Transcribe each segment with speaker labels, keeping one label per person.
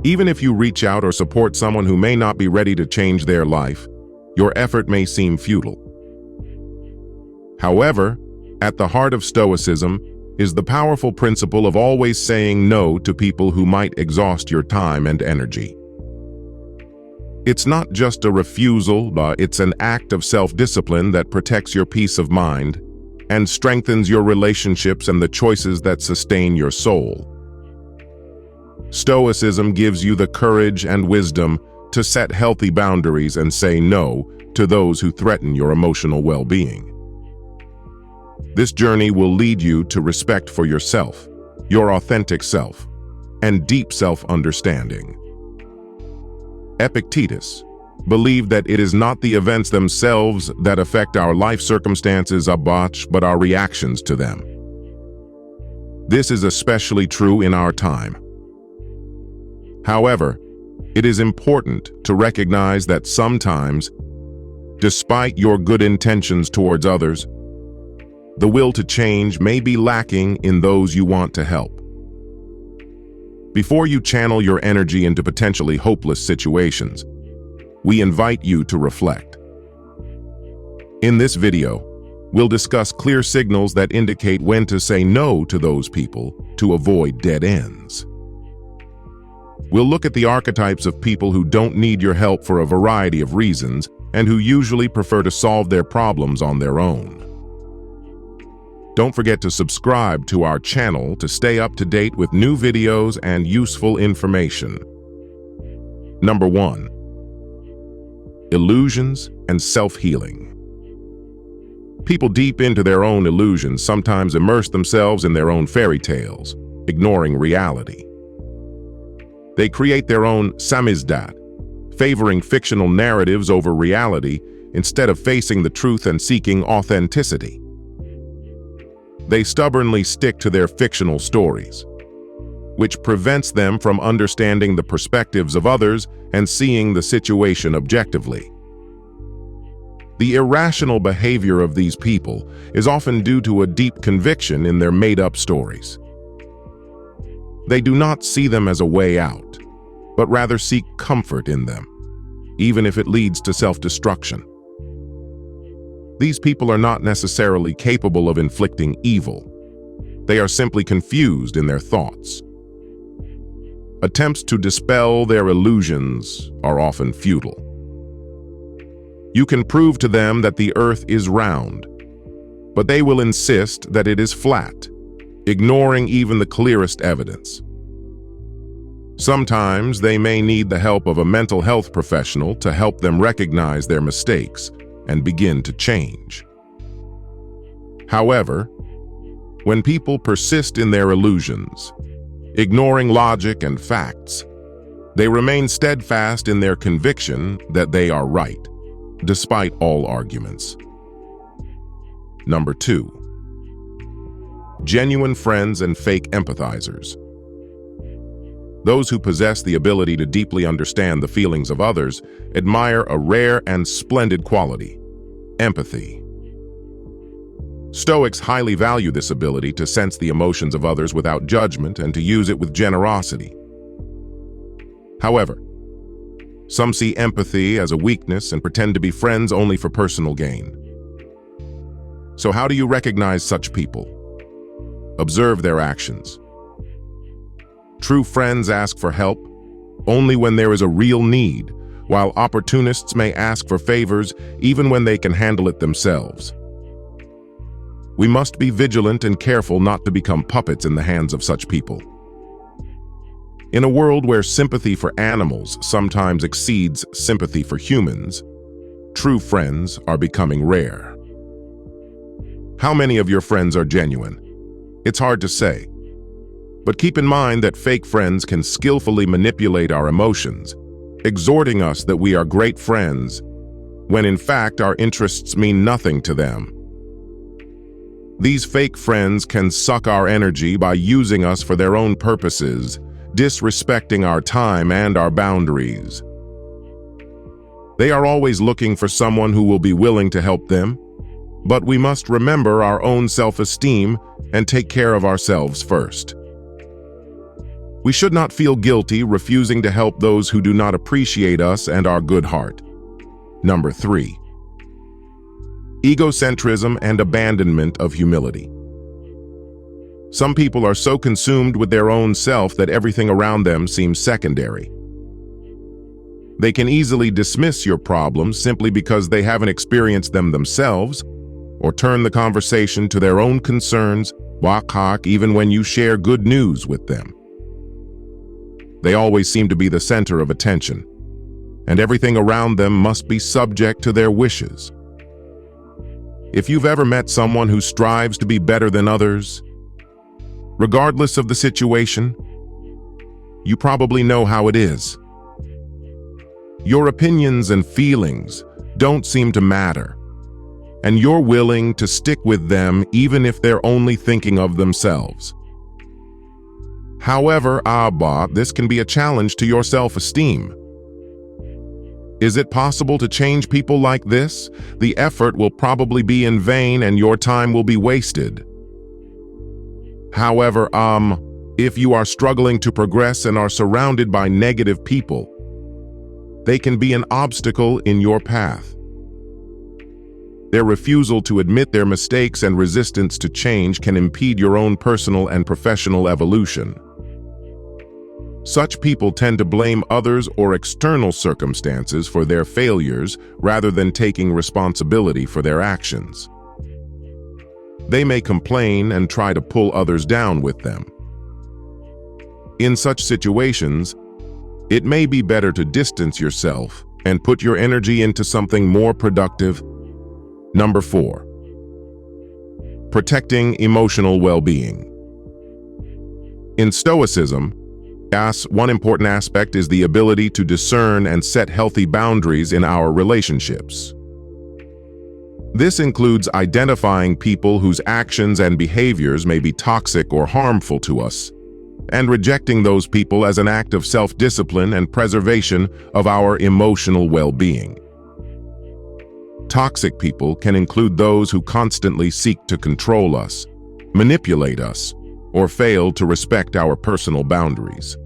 Speaker 1: Even if you reach out or support someone who may not be ready to change their life, your effort may seem futile. However, at the heart of Stoicism is the powerful principle of always saying no to people who might exhaust your time and energy. It's not just a refusal, but it's an act of self-discipline that protects your peace of mind and strengthens your relationships and the choices that sustain your soul. Stoicism gives you the courage and wisdom to set healthy boundaries and say no to those who threaten your emotional well-being. This journey will lead you to respect for yourself, your authentic self, and deep self-understanding. Epictetus believed that it is not the events themselves that affect our life circumstances but our reactions to them. This is especially true in our time. However, it is important to recognize that sometimes, despite your good intentions towards others, the will to change may be lacking in those you want to help. Before you channel your energy into potentially hopeless situations, we invite you to reflect. In this video, we'll discuss clear signals that indicate when to say no to those people to avoid dead ends. We'll look at the archetypes of people who don't need your help for a variety of reasons and who usually prefer to solve their problems on their own. Don't forget to subscribe to our channel to stay up to date with new videos and useful information. Number 1. Illusions and self-healing. People deep into their own illusions sometimes immerse themselves in their own fairy tales, ignoring reality. They create their own samizdat, favoring fictional narratives over reality instead of facing the truth and seeking authenticity. They stubbornly stick to their fictional stories, which prevents them from understanding the perspectives of others and seeing the situation objectively. The irrational behavior of these people is often due to a deep conviction in their made-up stories. They do not see them as a way out, but rather seek comfort in them, even if it leads to self-destruction. These people are not necessarily capable of inflicting evil. They are simply confused in their thoughts. Attempts to dispel their illusions are often futile. You can prove to them that the earth is round, but they will insist that it is flat, ignoring even the clearest evidence. Sometimes they may need the help of a mental health professional to help them recognize their mistakes and begin to change. However, when people persist in their illusions, ignoring logic and facts, they remain steadfast in their conviction that they are right, despite all arguments. Number 2. Genuine friends and fake empathizers. Those who possess the ability to deeply understand the feelings of others admire a rare and splendid quality: empathy. Stoics highly value this ability to sense the emotions of others without judgment and to use it with generosity. However, some see empathy as a weakness and pretend to be friends only for personal gain. So how do you recognize such people? Observe their actions. True friends ask for help only when there is a real need, while opportunists may ask for favors even when they can handle it themselves. We must be vigilant and careful not to become puppets in the hands of such people. In a world where sympathy for animals sometimes exceeds sympathy for humans, true friends are becoming rare. How many of your friends are genuine? It's hard to say. But keep in mind that fake friends can skillfully manipulate our emotions, exhorting us that we are great friends, when in fact our interests mean nothing to them. These fake friends can suck our energy by using us for their own purposes, disrespecting our time and our boundaries. They are always looking for someone who will be willing to help them, but we must remember our own self-esteem and take care of ourselves first. We should not feel guilty refusing to help those who do not appreciate us and our good heart. Number 3. Egocentrism and abandonment of humility. Some people are so consumed with their own self that everything around them seems secondary. They can easily dismiss your problems simply because they haven't experienced them themselves, or turn the conversation to their own concerns, even when you share good news with them. They always seem to be the center of attention, and everything around them must be subject to their wishes. If you've ever met someone who strives to be better than others, regardless of the situation, you probably know how it is. Your opinions and feelings don't seem to matter, and you're willing to stick with them even if they're only thinking of themselves. However, this can be a challenge to your self-esteem. Is it possible to change people like this? The effort will probably be in vain and your time will be wasted. However, if you are struggling to progress and are surrounded by negative people, they can be an obstacle in your path. Their refusal to admit their mistakes and resistance to change can impede your own personal and professional evolution. Such people tend to blame others or external circumstances for their failures rather than taking responsibility for their actions. They may complain and try to pull others down with them. In such situations, it may be better to distance yourself and put your energy into something more productive. Number 4. Protecting emotional well-being. In Stoicism, one important aspect is the ability to discern and set healthy boundaries in our relationships. This includes identifying people whose actions and behaviors may be toxic or harmful to us, and rejecting those people as an act of self-discipline and preservation of our emotional well-being. Toxic people can include those who constantly seek to control us, manipulate us, or fail to respect our personal boundaries.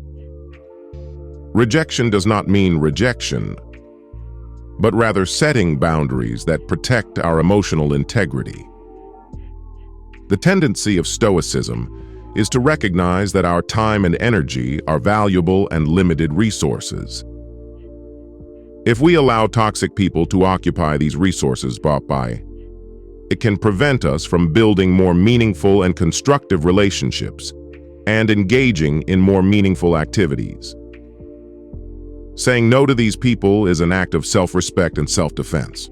Speaker 1: Rejection does not mean rejection, but rather setting boundaries that protect our emotional integrity. The tendency of Stoicism is to recognize that our time and energy are valuable and limited resources. If we allow toxic people to occupy these resources, it can prevent us from building more meaningful and constructive relationships and engaging in more meaningful activities. Saying no to these people is an act of self-respect and self-defense.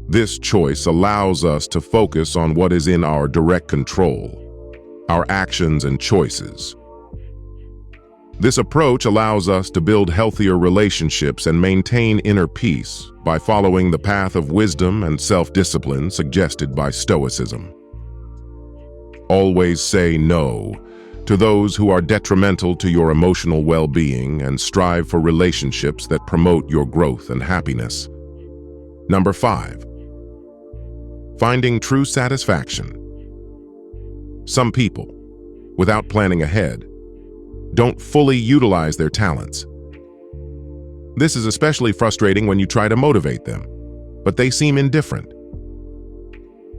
Speaker 1: This choice allows us to focus on what is in our direct control, our actions and choices. This approach allows us to build healthier relationships and maintain inner peace by following the path of wisdom and self-discipline suggested by Stoicism. Always say no to those who are detrimental to your emotional well-being and strive for relationships that promote your growth and happiness. Number 5. Finding true satisfaction. Some people, without planning ahead, don't fully utilize their talents. This is especially frustrating when you try to motivate them, but they seem indifferent.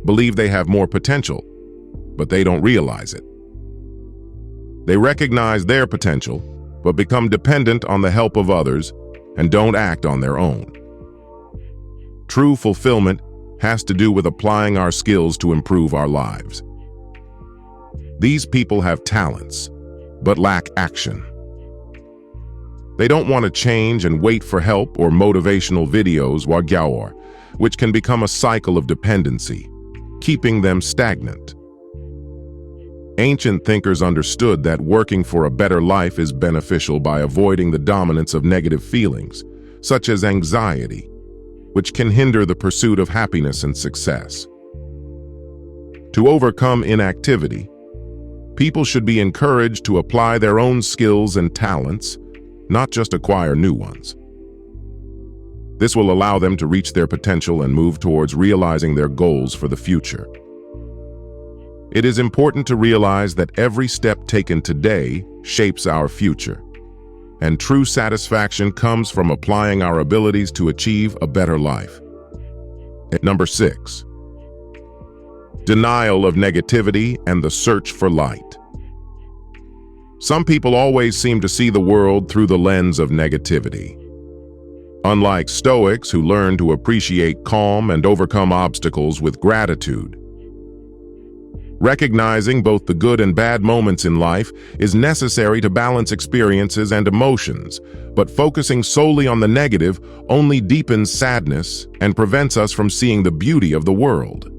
Speaker 1: Believe they have more potential, but they don't realize it. They recognize their potential, but become dependent on the help of others and don't act on their own. True fulfillment has to do with applying our skills to improve our lives. These people have talents, but lack action. They don't want to change and wait for help or motivational videos, which can become a cycle of dependency, keeping them stagnant. Ancient thinkers understood that working for a better life is beneficial by avoiding the dominance of negative feelings, such as anxiety, which can hinder the pursuit of happiness and success. To overcome inactivity, people should be encouraged to apply their own skills and talents, not just acquire new ones. This will allow them to reach their potential and move towards realizing their goals for the future. It is important to realize that every step taken today shapes our future, and true satisfaction comes from applying our abilities to achieve a better life. Number 6. Denial of negativity and the search for light. Some people always seem to see the world through the lens of negativity. Unlike Stoics, who learn to appreciate calm and overcome obstacles with gratitude. Recognizing both the good and bad moments in life is necessary to balance experiences and emotions, but focusing solely on the negative only deepens sadness and prevents us from seeing the beauty of the world.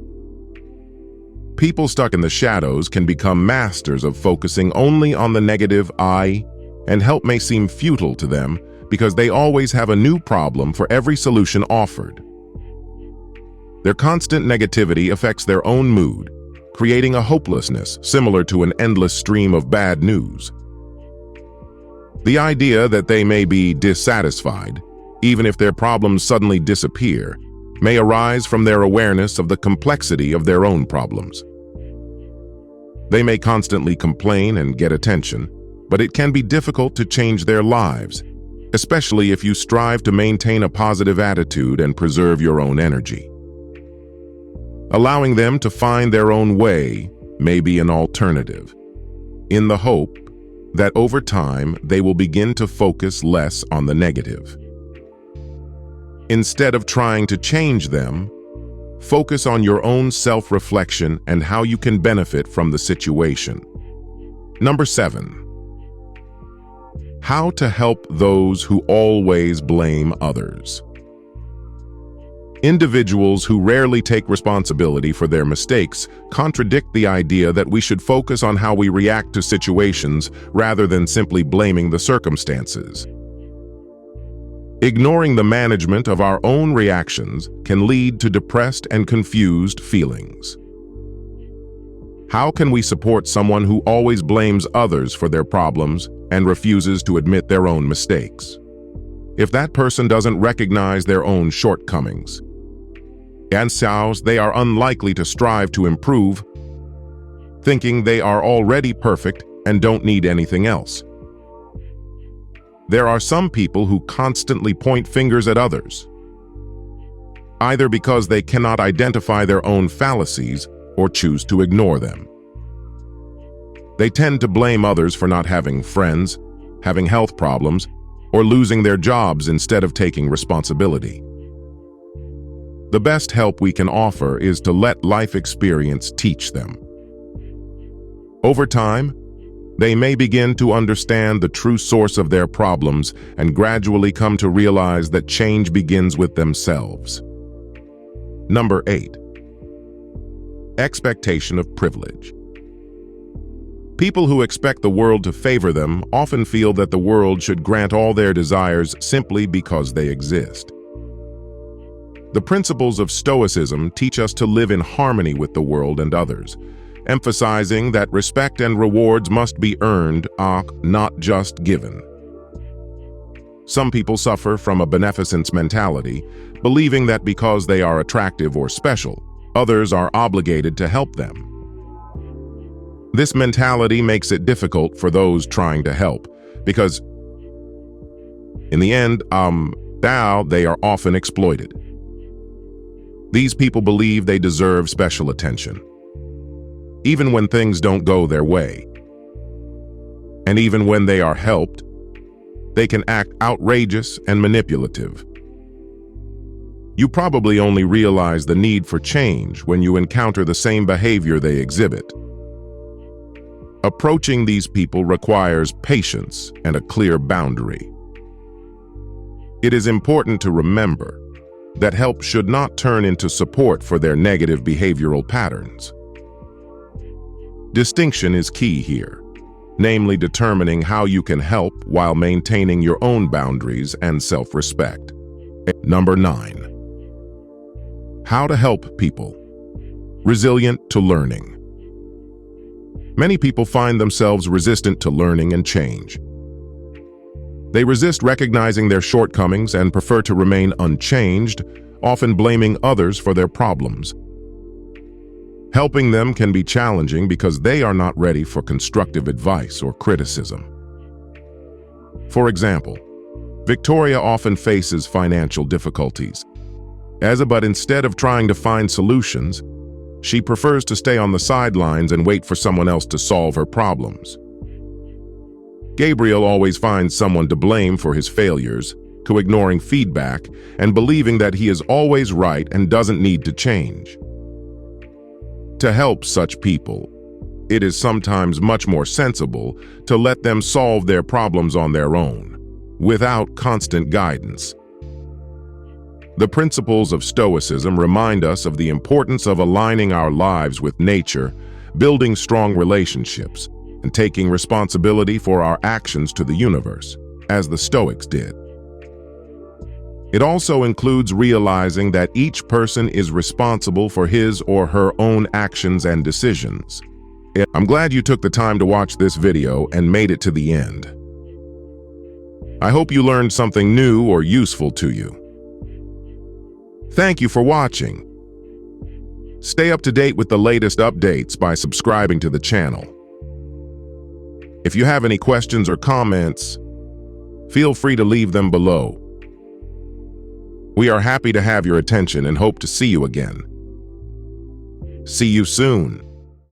Speaker 1: People stuck in the shadows can become masters of focusing only on the negative and help may seem futile to them because they always have a new problem for every solution offered. Their constant negativity affects their own mood, creating a hopelessness similar to an endless stream of bad news. The idea that they may be dissatisfied, even if their problems suddenly disappear, may arise from their awareness of the complexity of their own problems. They may constantly complain and get attention, but it can be difficult to change their lives, especially if you strive to maintain a positive attitude and preserve your own energy. Allowing them to find their own way may be an alternative, in the hope that over time they will begin to focus less on the negative. Instead of trying to change them, focus on your own self-reflection and how you can benefit from the situation. Number 7. How to help those who always blame others. Individuals who rarely take responsibility for their mistakes contradict the idea that we should focus on how we react to situations rather than simply blaming the circumstances. Ignoring the management of our own reactions can lead to depressed and confused feelings. How can we support someone who always blames others for their problems and refuses to admit their own mistakes? If that person doesn't recognize their own shortcomings, they are unlikely to strive to improve, thinking they are already perfect and don't need anything else. There are some people who constantly point fingers at others, either because they cannot identify their own fallacies or choose to ignore them. They tend to blame others for not having friends, having health problems, or losing their jobs instead of taking responsibility. The best help we can offer is to let life experience teach them. Over time, they may begin to understand the true source of their problems and gradually come to realize that change begins with themselves. Number 8. Expectation of privilege. People who expect the world to favor them often feel that the world should grant all their desires simply because they exist. The principles of Stoicism teach us to live in harmony with the world and others, emphasizing that respect and rewards must be earned, not just given. Some people suffer from a beneficence mentality, believing that because they are attractive or special, others are obligated to help them. This mentality makes it difficult for those trying to help, because in the end, they are often exploited. These people believe they deserve special attention, even when things don't go their way. And even when they are helped, they can act outrageous and manipulative. You probably only realize the need for change when you encounter the same behavior they exhibit. Approaching these people requires patience and a clear boundary. It is important to remember that help should not turn into support for their negative behavioral patterns. Distinction is key here, namely determining how you can help while maintaining your own boundaries and self-respect. Number 9. How to help people. Resilient to learning. Many people find themselves resistant to learning and change. They resist recognizing their shortcomings and prefer to remain unchanged, often blaming others for their problems. Helping them can be challenging because they are not ready for constructive advice or criticism. For example, Victoria often faces financial difficulties. But instead of trying to find solutions, she prefers to stay on the sidelines and wait for someone else to solve her problems. Gabriel always finds someone to blame for his failures, to ignoring feedback and believing that he is always right and doesn't need to change. To help such people, it is sometimes much more sensible to let them solve their problems on their own, without constant guidance. The principles of Stoicism remind us of the importance of aligning our lives with nature, building strong relationships, and taking responsibility for our actions to the universe, as the Stoics did. It also includes realizing that each person is responsible for his or her own actions and decisions. I'm glad you took the time to watch this video and made it to the end. I hope you learned something new or useful to you. Thank you for watching. Stay up to date with the latest updates by subscribing to the channel. If you have any questions or comments, feel free to leave them below. We are happy to have your attention and hope to see you again. See you soon.